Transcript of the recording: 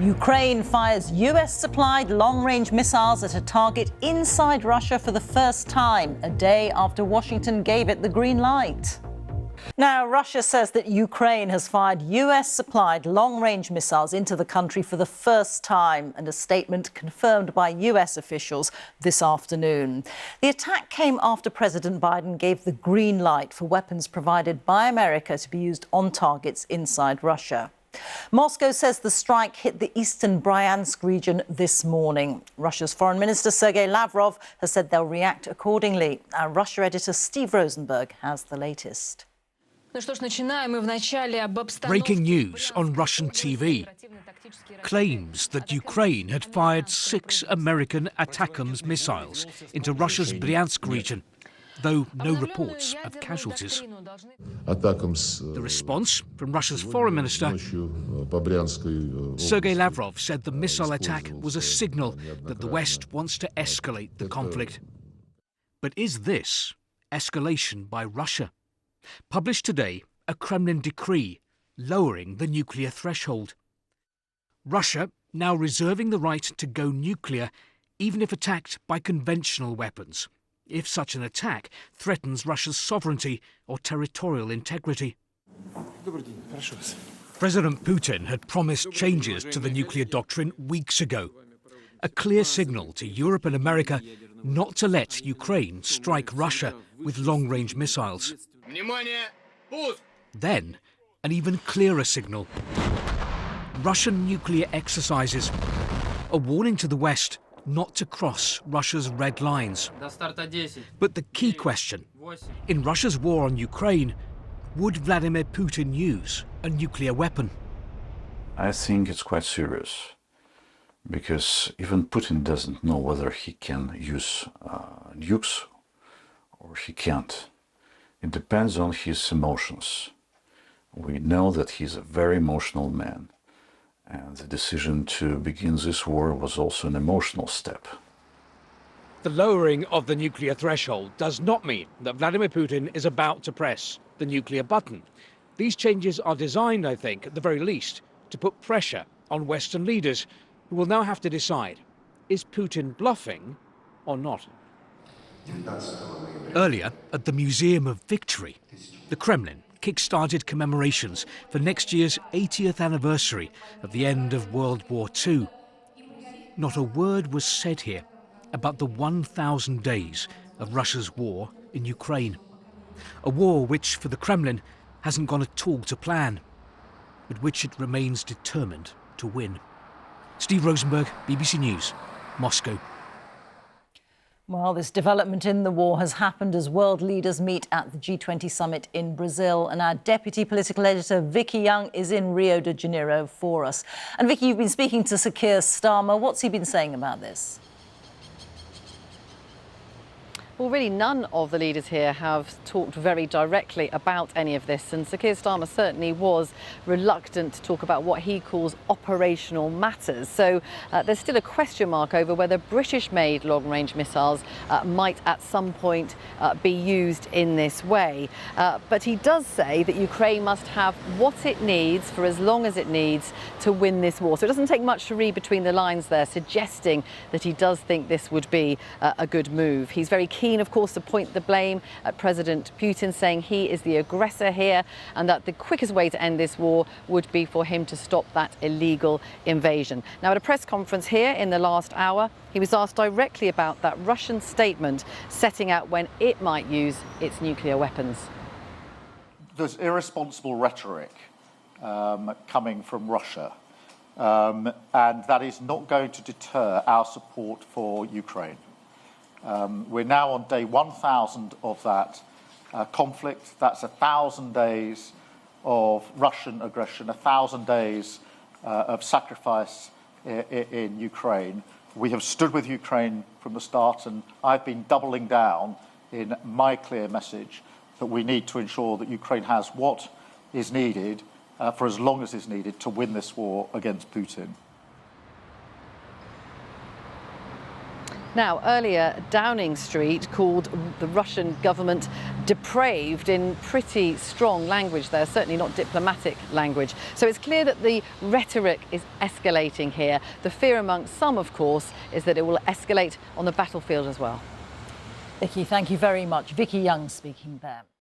Ukraine fires US-supplied long-range missiles at a target inside Russia for the first time, a day after Washington gave it the green light. Now, Russia says that Ukraine has fired US-supplied long-range missiles into the country for the first time, and a statement confirmed by US officials this afternoon. The attack came after President Biden gave the green light for weapons provided by America to be used on targets inside Russia. Moscow says the strike hit the eastern Bryansk region this morning. Russia's Foreign Minister Sergey Lavrov has said they'll react accordingly. Our Russia editor Steve Rosenberg has the latest. Breaking news on Russian TV claims that Ukraine had fired 6 American Atacms missiles into Russia's Bryansk region, though no reports of casualties. The response from Russia's foreign minister, Sergey Lavrov, said the missile attack was a signal that the West wants to escalate the conflict. But is this escalation by Russia? Published today, a Kremlin decree lowering the nuclear threshold. Russia now reserving the right to go nuclear even if attacked by conventional weapons, if such an attack threatens Russia's sovereignty or territorial integrity. President Putin had promised changes to the nuclear doctrine weeks ago, a clear signal to Europe and America not to let Ukraine strike Russia with long-range missiles. Then, an even clearer signal. Russian nuclear exercises, a warning to the West not to cross Russia's red lines. But the key question, in Russia's war on Ukraine, would Vladimir Putin use a nuclear weapon? I think it's quite serious, because even Putin doesn't know whether he can use nukes or he can't. It depends on his emotions. We know that he's a very emotional man, and the decision to begin this war was also an emotional step. The lowering of the nuclear threshold does not mean that Vladimir Putin is about to press the nuclear button. These changes are designed, I think, at the very least, to put pressure on Western leaders who will now have to decide, is Putin bluffing or not? Earlier, at the Museum of Victory, the Kremlin kick-started commemorations for next year's 80th anniversary of the end of World War II. Not a word was said here about the 1,000 days of Russia's war in Ukraine. A war which, for the Kremlin, hasn't gone at all to plan, but which it remains determined to win. Steve Rosenberg, BBC News, Moscow. Well, this development in the war has happened as world leaders meet at the G20 summit in Brazil. And our deputy political editor, Vicky Young, is in Rio de Janeiro for us. And Vicky, you've been speaking to Sir Keir Starmer. What's he been saying about this? Well, really, none of the leaders here have talked very directly about any of this, and Sir Keir Starmer certainly was reluctant to talk about what he calls operational matters. So there's still a question mark over whether British-made long-range missiles might at some point be used in this way. But he does say that Ukraine must have what it needs for as long as it needs to win this war. So it doesn't take much to read between the lines there, suggesting that he does think this would be a good move. He's very keen, of course, to point the blame at President Putin, saying he is the aggressor here and that the quickest way to end this war would be for him to stop that illegal invasion. Now, at a press conference here in the last hour, he was asked directly about that Russian statement setting out when it might use its nuclear weapons. There's irresponsible rhetoric coming from Russia, and that is not going to deter our support for Ukraine. We're now on day 1,000 of that conflict. That's 1,000 days of Russian aggression, 1,000 days of sacrifice in Ukraine. We have stood with Ukraine from the start, and I've been doubling down in my clear message that we need to ensure that Ukraine has what is needed for as long as is needed to win this war against Putin. Now, earlier, Downing Street called the Russian government depraved in pretty strong language there, certainly not diplomatic language. So it's clear that the rhetoric is escalating here. The fear amongst some, of course, is that it will escalate on the battlefield as well. Vicky, thank you very much. Vicky Young speaking there.